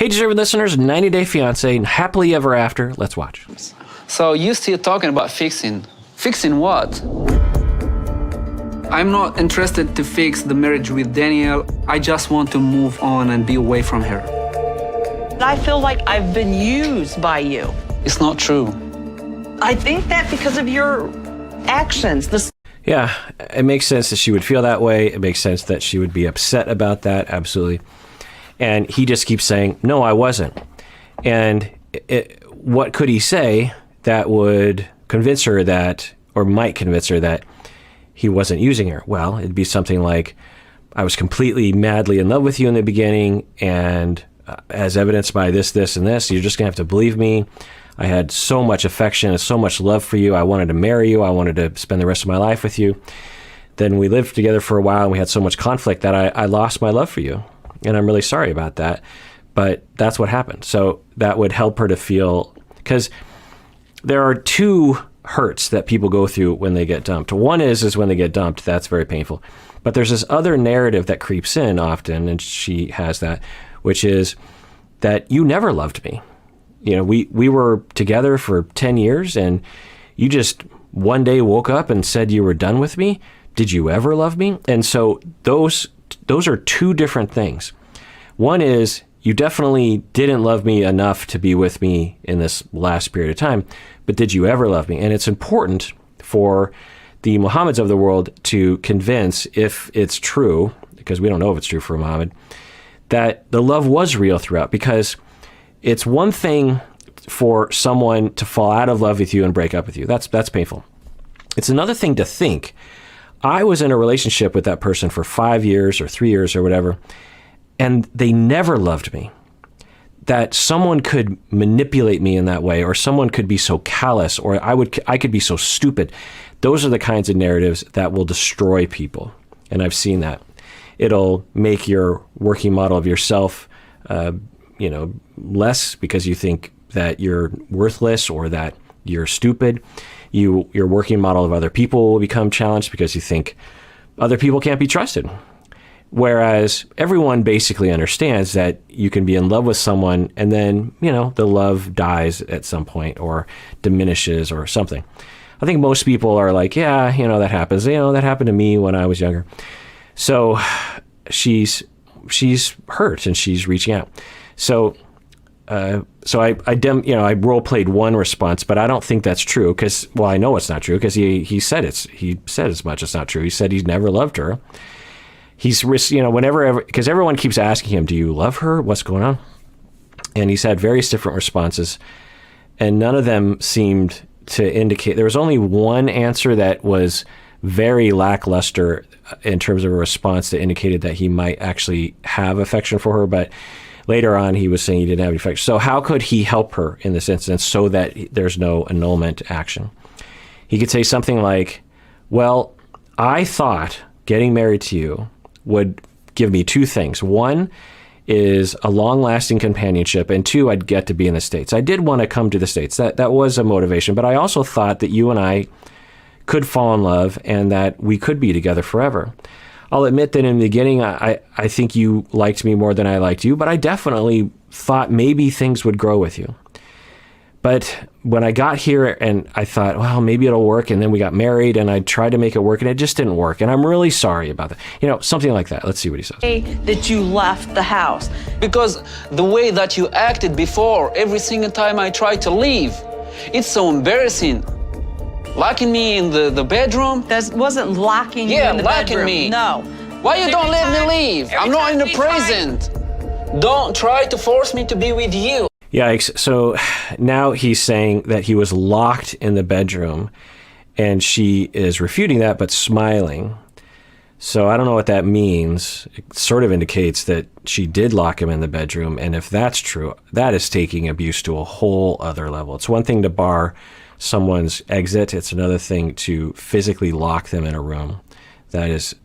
Hey, deserving listeners, 90 Day Fiancé, happily ever after. Let's watch. So you still talking about fixing. Fixing what? I'm not interested to fix the marriage with Danielle. I just want to move on and be away from her. I feel like I've been used by you. It's not true. I think that because of your actions. Yeah, it makes sense that she would feel that way. It makes sense that she would be upset about that, absolutely. And he just keeps saying, no, I wasn't. And what could he say that would convince her that, or might convince her that he wasn't using her? Well, it'd be something like, I was completely madly in love with you in the beginning, and as evidenced by this, this, and this, you're just gonna have to believe me. I had so much affection and so much love for you. I wanted to marry you. I wanted to spend the rest of my life with you. Then we lived together for a while and we had so much conflict that I lost my love for you. And I'm really sorry about that. But that's what happened. So that would help her to feel, because there are two hurts that people go through when they get dumped. One is when they get dumped. That's very painful. But there's this other narrative that creeps in often, and she has that, which is that you never loved me. You know, we were together for 10 years and you just one day woke up and said you were done with me. Did you ever love me? And so those are two different things. One is you definitely didn't love me enough to be with me in this last period of time, but did you ever love me? And it's important for the Mohammeds of the world to convince, if it's true, because we don't know if it's true for Mohammed, that the love was real throughout. Because it's one thing for someone to fall out of love with you and break up with you. That's painful. It's another thing to think, I was in a relationship with that person for 5 years or 3 years or whatever, and they never loved me. That someone could manipulate me in that way, or someone could be so callous, or I could be so stupid. Those are the kinds of narratives that will destroy people. And I've seen that. It'll make your working model of yourself less, because you think that you're worthless or that you're stupid. Your working model of other people will become challenged because you think other people can't be trusted. Whereas everyone basically understands that you can be in love with someone and then, the love dies at some point or diminishes or something. I think most people are like, yeah, that happens. That happened to me when I was younger. So she's hurt and she's reaching out. So I role played one response, but I don't think that's true because, well, I know it's not true because he said as much. It's not true. He said he's never loved her. He's whenever, because everyone keeps asking him, do you love her? What's going on? And he's had various different responses, and none of them seemed to indicate. There was only one answer that was very lackluster in terms of a response that indicated that he might actually have affection for her, but later on, he was saying he didn't have any affection. So how could he help her in this instance so that there's no annulment action? He could say something like, well, I thought getting married to you would give me two things. One is a long-lasting companionship, and two, I'd get to be in the States. I did want to come to the States. That was a motivation, but I also thought that you and I could fall in love and that we could be together forever. I'll admit that in the beginning, I think you liked me more than I liked you, but I definitely thought maybe things would grow with you. But when I got here and I thought, well, maybe it'll work, and then we got married and I tried to make it work and it just didn't work. And I'm really sorry about that. Something like that. Let's see what he says. That you left the house. Because the way that you acted before, every single time I tried to leave, it's so embarrassing. Locking me in the bedroom? That wasn't locking you in the bedroom. Yeah, locking me. No. Why you don't let me leave? I'm not in the present. Don't try to force me to be with you. Yikes. So now he's saying that he was locked in the bedroom, and she is refuting that but smiling. So I don't know what that means. It sort of indicates that she did lock him in the bedroom, and if that's true, that is taking abuse to a whole other level. It's one thing to bar someone's exit. It's another thing to physically lock them in a room. That is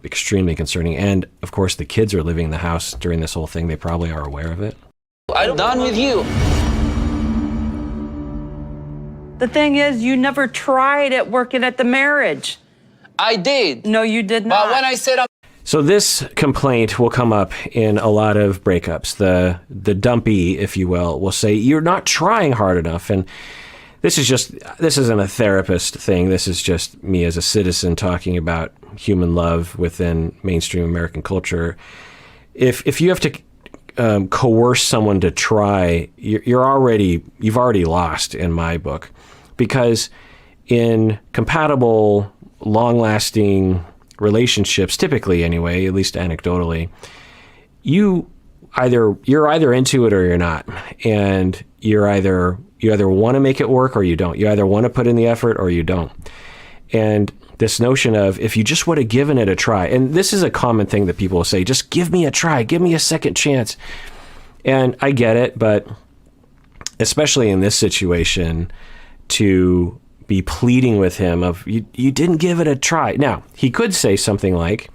extremely concerning. And of course, the kids are living in the house during this whole thing. They probably are aware of it. I'm done with you. The thing is, you never tried at working at the marriage. I did. No, you did not. But when I said So this complaint will come up in a lot of breakups. The dumpy, if you will say, you're not trying hard enough. And this isn't a therapist thing. This is just me as a citizen talking about human love within mainstream American culture. If you have to coerce someone to try, you've already lost in my book, because in compatible, long-lasting relationships, typically anyway, at least anecdotally, you're either into it or you're not, and you either want to make it work or you don't. You either want to put in the effort or you don't. And this notion of, if you just would have given it a try, and this is a common thing that people will say, just give me a try, give me a second chance. And I get it, but especially in this situation, to be pleading with him of, you didn't give it a try. Now, he could say something like,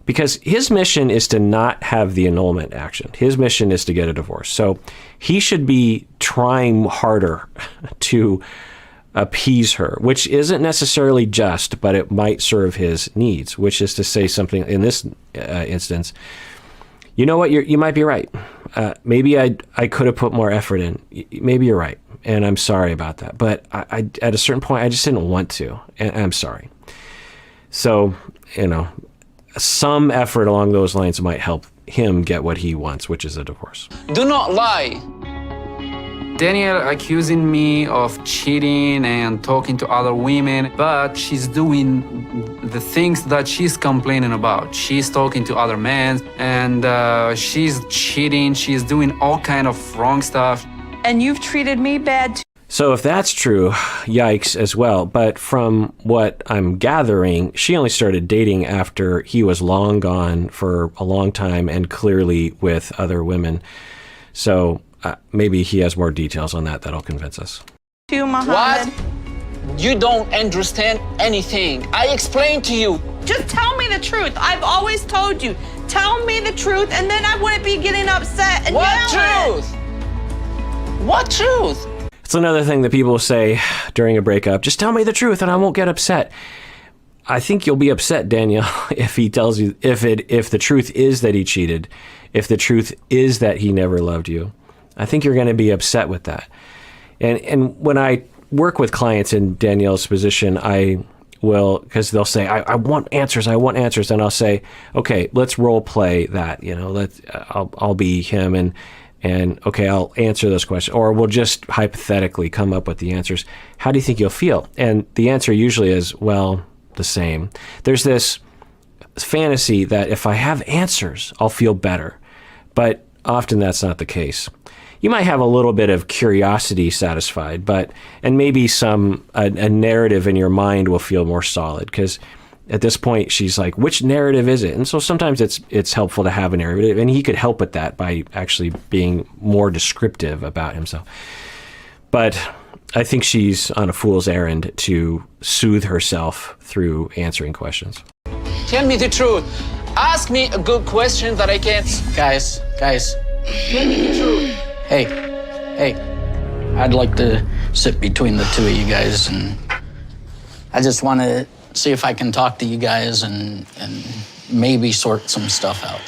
because his mission is to not have the annulment action. His mission is to get a divorce. So he should be trying harder to appease her, which isn't necessarily just, but it might serve his needs, which is to say something in this instance, you know what, you might be right. Maybe I could have put more effort in. Maybe you're right. And I'm sorry about that. But I at a certain point, I just didn't want to. And I'm sorry. So, some effort along those lines might help him get what he wants, which is a divorce. Do not lie. Danielle accusing me of cheating and talking to other women, but she's doing the things that she's complaining about. She's talking to other men, and she's cheating. She's doing all kind of wrong stuff. And you've treated me bad too. So if that's true, yikes as well. But from what I'm gathering, she only started dating after he was long gone for a long time and clearly with other women. So maybe he has more details on that that'll convince us. To Mohamed. What? You don't understand anything. I explained to you. Just tell me the truth. I've always told you. Tell me the truth, and then I wouldn't be getting upset and What yelling. truth? What truth? It's another thing that people say during a breakup, just tell me the truth and I won't get upset. I think you'll be upset, Danielle, if he tells you, if the truth is that he cheated, if the truth is that he never loved you. I think you're going to be upset with that. And when I work with clients in Danielle's position, I will, because they'll say, I want answers, and I'll say, okay, let's role play that, I'll be him, and okay, I'll answer those questions, or we'll just hypothetically come up with the answers. How do you think you'll feel? And the answer usually is, well, the same. There's this fantasy that if I have answers, I'll feel better, but often that's not the case. You might have a little bit of curiosity satisfied, and maybe a narrative in your mind will feel more solid, because at this point she's like, which narrative is it? And so sometimes it's helpful to have a narrative, and he could help with that by actually being more descriptive about himself. But I think she's on a fool's errand to soothe herself through answering questions. Tell me the truth. Ask me a good question that I can. Guys. Tell me the truth. Hey. I'd like to sit between the two of you guys, and I just want to see if I can talk to you guys and maybe sort some stuff out.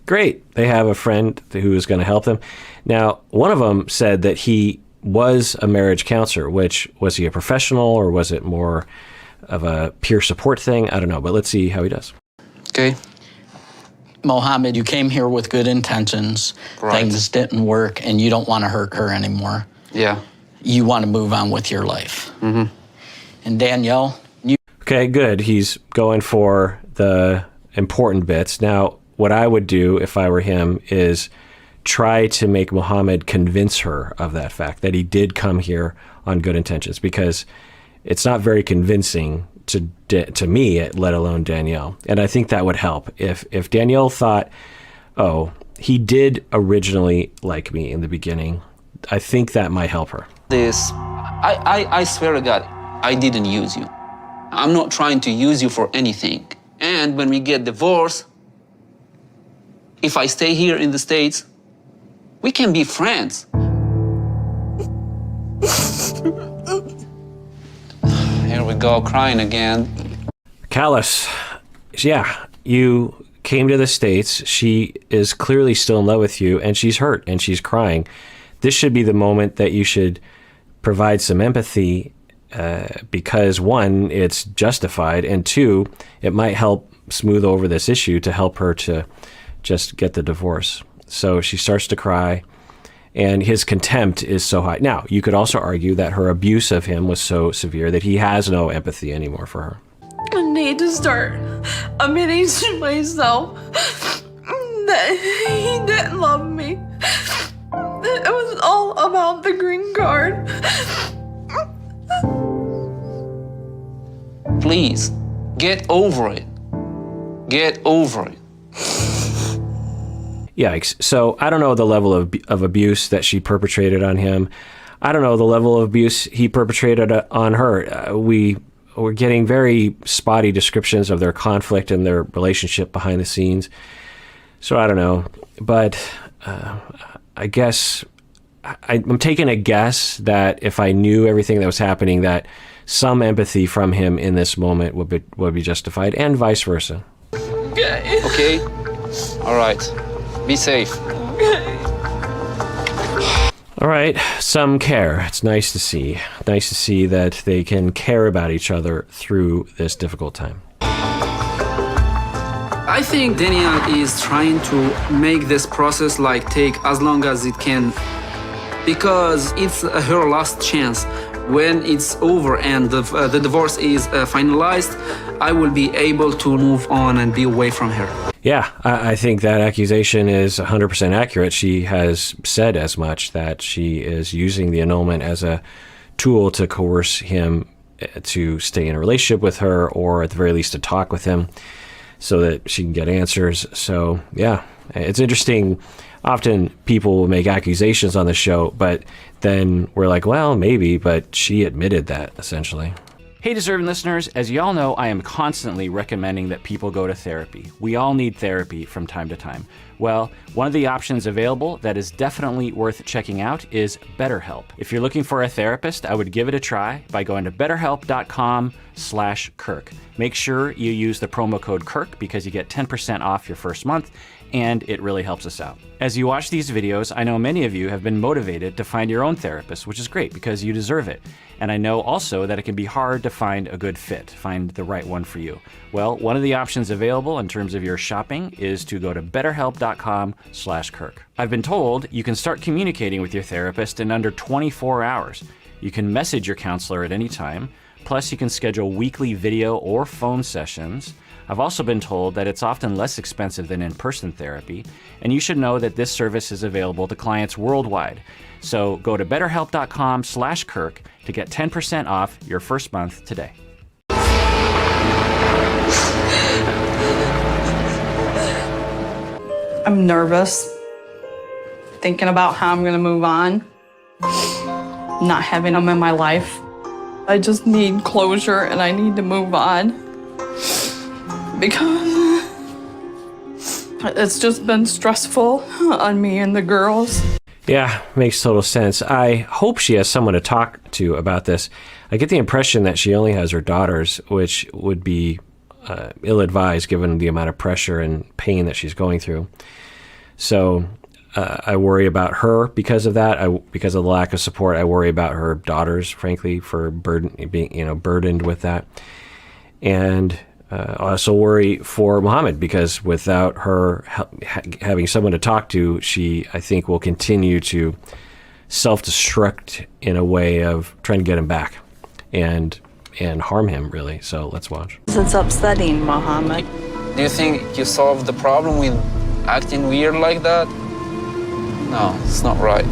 Great. They have a friend who is going to help them. Now, one of them said that he was a marriage counselor, was he a professional or was it more of a peer support thing? I don't know, but let's see how he does. Okay. Mohamed, you came here with good intentions. Right. Things didn't work, and you don't want to hurt her anymore. Yeah. You want to move on with your life. Mm-hmm. And Danielle, Okay, good. He's going for the important bits. Now, what I would do if I were him is try to make Mohamed convince her of that fact, that he did come here on good intentions, because it's not very convincing to me, let alone Danielle. And I think that would help. If Danielle thought, oh, he did originally like me in the beginning, I think that might help her. I swear to God, I didn't use you. I'm not trying to use you for anything. And when we get divorced, if I stay here in the States, we can be friends. Here we go, crying again. Callous. Yeah, you came to the States. She is clearly still in love with you, and she's hurt and she's crying. This should be the moment that you should provide some empathy, because one, it's justified, and two, it might help smooth over this issue to help her to just get the divorce. So she starts to cry, and his contempt is so high. Now, you could also argue that her abuse of him was so severe that he has no empathy anymore for her. I need to start admitting to myself that he didn't love me. It was all about the green card. Please, get over it. Get over it. Yikes. So I don't know the level of abuse that she perpetrated on him. I don't know the level of abuse he perpetrated on her. We're getting very spotty descriptions of their conflict and their relationship behind the scenes. So I don't know. But I guess I'm taking a guess that if I knew everything that was happening, that some empathy from him in this moment would be justified, and vice versa. Okay. Okay? All right. Be safe. All right, some care. It's nice to see. Nice to see that they can care about each other through this difficult time. I think Danielle is trying to make this process take as long as it can, because it's her last chance. When it's over and the divorce is finalized, I will be able to move on and be away from her. Yeah, I think that accusation is 100% accurate. She has said as much, that she is using the annulment as a tool to coerce him to stay in a relationship with her, or at the very least to talk with him so that she can get answers. So yeah, it's interesting. Often people will make accusations on the show, but then we're like, well, maybe, but she admitted that essentially. Hey, deserving listeners, as y'all know, I am constantly recommending that people go to therapy. We all need therapy from time to time. Well, one of the options available that is definitely worth checking out is BetterHelp. If you're looking for a therapist, I would give it a try by going to betterhelp.com/Kirk. Make sure you use the promo code Kirk because you get 10% off your first month, and it really helps us out. As you watch these videos, I know many of you have been motivated to find your own therapist, which is great because you deserve it. And I know also that it can be hard to find a good fit, find the right one for you. Well, one of the options available in terms of your shopping is to go to betterhelp.com/Kirk. I've been told you can start communicating with your therapist in under 24 hours. You can message your counselor at any time, plus you can schedule weekly video or phone sessions. I've also been told that it's often less expensive than in-person therapy, and you should know that this service is available to clients worldwide. So go to betterhelp.com/Kirk to get 10% off your first month today. I'm nervous, thinking about how I'm gonna move on, not having him in my life. I just need closure and I need to move on because it's just been stressful on me and the girls. Yeah, makes total sense. I hope she has someone to talk to about this. I get the impression that she only has her daughters, which would be ill-advised given the amount of pressure and pain that she's going through. So I worry about her because of that. Because of the lack of support, I worry about her daughters, frankly, for being burdened with that. And I also worry for Mohamed because without her having someone to talk to, she, I think, will continue to self-destruct in a way of trying to get him back and harm him, really. So let's watch. It's upsetting, Mohamed. Do you think you solved the problem with acting weird like that? No, it's not right.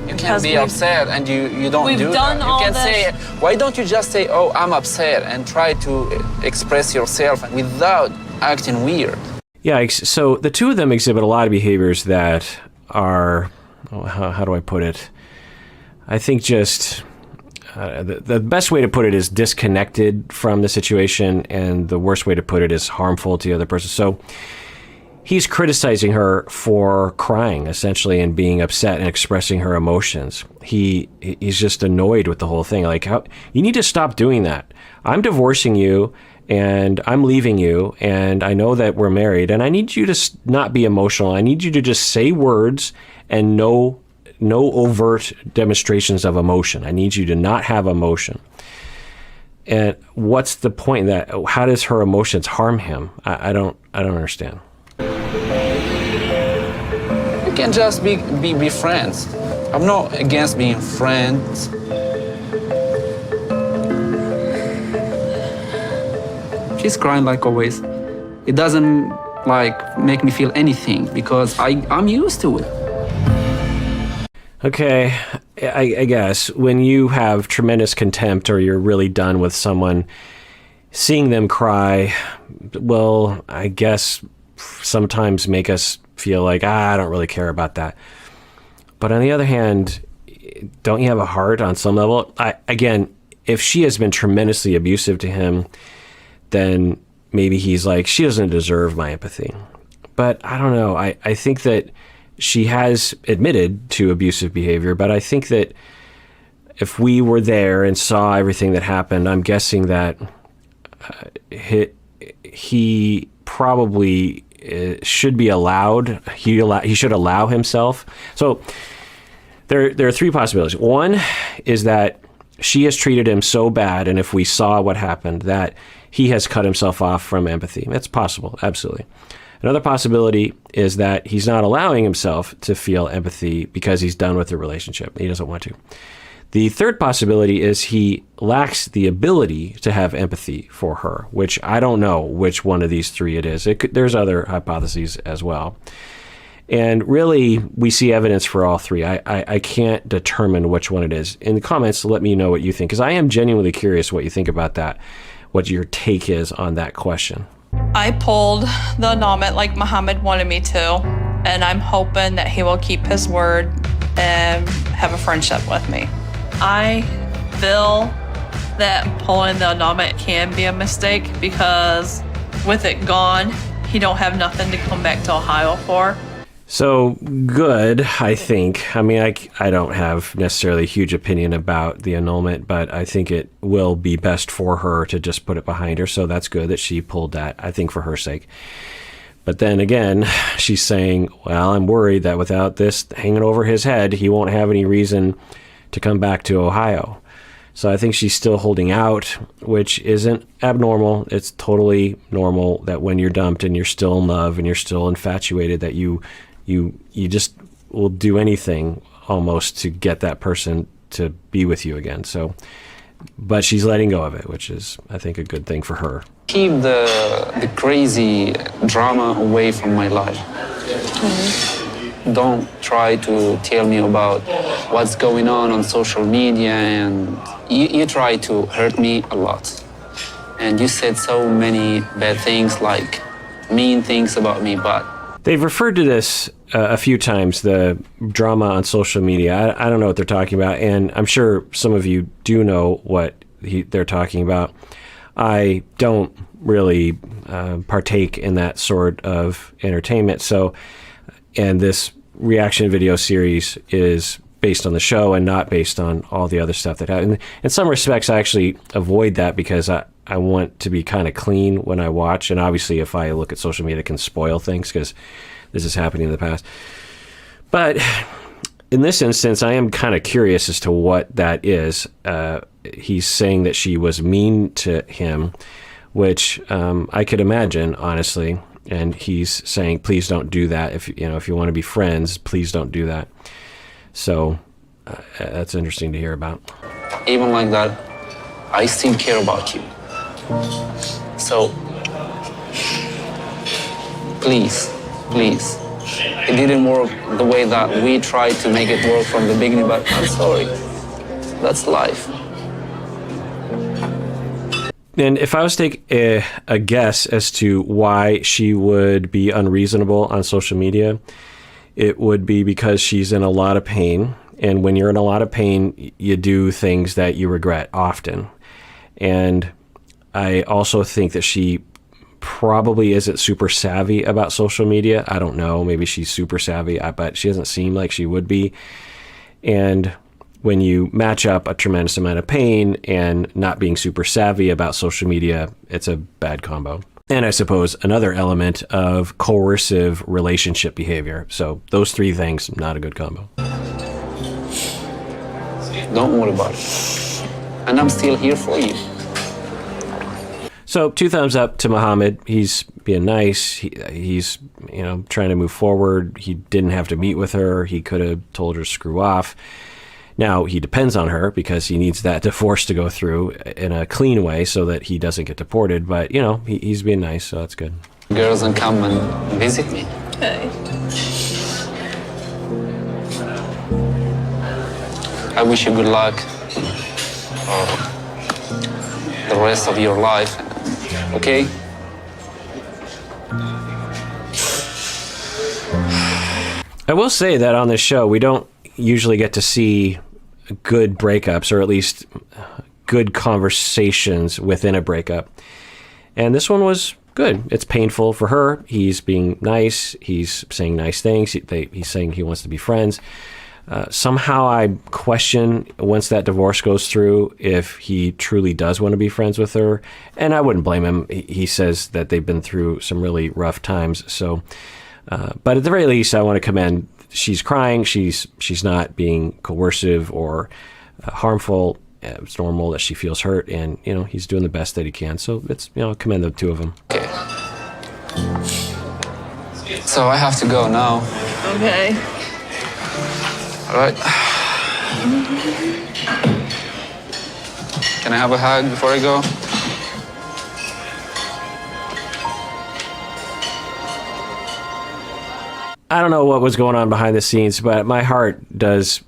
You can't be upset and you don't do that. You can say, why don't you just say, oh, I'm upset, and try to express yourself without acting weird? Yeah, so the two of them exhibit a lot of behaviors that are, how do I put it? I think just, the best way to put it is disconnected from the situation, and the worst way to put it is harmful to the other person. So he's criticizing her for crying, essentially, and being upset and expressing her emotions. He's just annoyed with the whole thing. Like, you need to stop doing that. I'm divorcing you, and I'm leaving you, and I know that we're married, and I need you to not be emotional. I need you to just say words and no overt demonstrations of emotion. I need you to not have emotion. And what's the point in that? How does her emotions harm him? I don't understand. We can just be friends. I'm not against being friends. She's crying like always. It doesn't make me feel anything because I'm used to it. Okay, I guess when you have tremendous contempt or you're really done with someone, seeing them cry, well, I guess sometimes make us feel like, I don't really care about that. But on the other hand, don't you have a heart on some level? Again, if she has been tremendously abusive to him, then maybe he's like, she doesn't deserve my empathy. But I don't know. I think that she has admitted to abusive behavior, but I think that if we were there and saw everything that happened, I'm guessing that he probably should be allowed. He should allow himself. So there are three possibilities. One is that she has treated him so bad, and if we saw what happened, that he has cut himself off from empathy. That's possible, absolutely. Another possibility is that he's not allowing himself to feel empathy because he's done with the relationship. He doesn't want to. The third possibility is he lacks the ability to have empathy for her, which I don't know which one of these three it is. There's other hypotheses as well. And really, we see evidence for all three. I can't determine which one it is. In the comments, let me know what you think, because I am genuinely curious what you think about that, what your take is on that question. I pulled the annulment like Mohamed wanted me to, and I'm hoping that he will keep his word and have a friendship with me. I feel that pulling the annulment can be a mistake because with it gone, he don't have nothing to come back to Ohio for. So good, I think. I mean, I don't have necessarily a huge opinion about the annulment, but I think it will be best for her to just put it behind her. So that's good that she pulled that, I think, for her sake. But then again, she's saying, well, I'm worried that without this hanging over his head, he won't have any reason to come back to Ohio. So I think she's still holding out, which isn't abnormal. It's totally normal that when you're dumped and you're still in love and you're still infatuated, that you just will do anything almost to get that person to be with you again. So, but she's letting go of it, which is, I think, a good thing for her. Keep the crazy drama away from my life. Don't try to tell me about what's going on social media, and you try to hurt me a lot. And you said so many bad things, like mean things about me, but they've referred to this a few times, the drama on social media. I don't know what they're talking about, and I'm sure some of you do know what they're talking about. I don't really partake in that sort of entertainment. So, and this reaction video series is based on the show and not based on all the other stuff that happened. In some respects, I actually avoid that because I want to be kind of clean when I watch. And obviously, if I look at social media, it can spoil things because this is happening in the past. But in this instance, I am kind of curious as to what that is. He's saying that she was mean to him, which I could imagine, honestly. And he's saying, please don't do that. If you want to be friends, please don't do that. So that's interesting to hear about. even like that, I still care about you. So, please, please. It didn't work the way that we tried to make it work from the beginning, but I'm sorry. That's life. And if I was to take a guess as to why she would be unreasonable on social media, it would be because she's in a lot of pain. And when you're in a lot of pain, you do things that you regret often. And I also think that she probably isn't super savvy about social media. I don't know. Maybe she's super savvy, but she doesn't seem like she would be. And when you match up a tremendous amount of pain and not being super savvy about social media, it's a bad combo. And I suppose another element of coercive relationship behavior. So those three things, not a good combo. Don't worry about it. And I'm still here for you. So 2 thumbs up to Mohamed. He's being nice. He's trying to move forward. He didn't have to meet with her. He could have told her to screw off. Now he depends on her because he needs that divorce to go through in a clean way so that he doesn't get deported. But he's being nice, so that's good. Girls can come and visit me. Okay. I wish you good luck for the rest of your life. Okay? I will say that on this show, we don't usually get to see good breakups, or at least good conversations within a breakup. And this one was good. It's painful for her. He's being nice. He's saying nice things. He's saying he wants to be friends. Somehow I question, once that divorce goes through, if he truly does want to be friends with her. And I wouldn't blame him. He says that they've been through some really rough times. So, but at the very least, I want to commend, she's crying. She's not being coercive or harmful. It's normal that she feels hurt, and he's doing the best that he can. So it's commend the two of them. Okay. So I have to go now. Okay. All right. Can I have a hug before I go? I don't know what was going on behind the scenes, but my heart does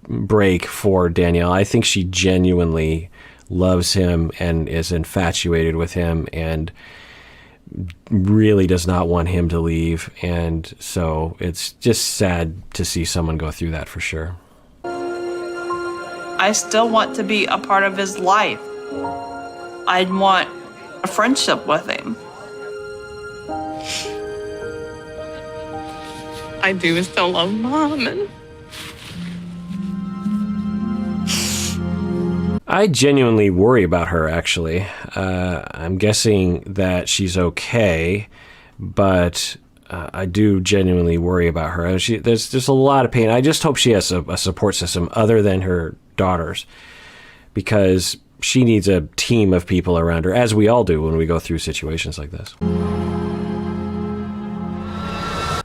break for Danielle. I think she genuinely loves him and is infatuated with him and really does not want him to leave. And so it's just sad to see someone go through that, for sure. I still want to be a part of his life. I'd want a friendship with him. I do still love Mohamed. I genuinely worry about her, actually. I'm guessing that she's okay, but I do genuinely worry about her. There's just a lot of pain. I just hope she has a support system other than her daughters, because she needs a team of people around her, as we all do when we go through situations like this.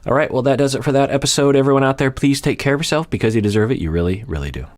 All right, well, that does it for that episode. Everyone out there, please take care of yourself, because you deserve it. You really, really do.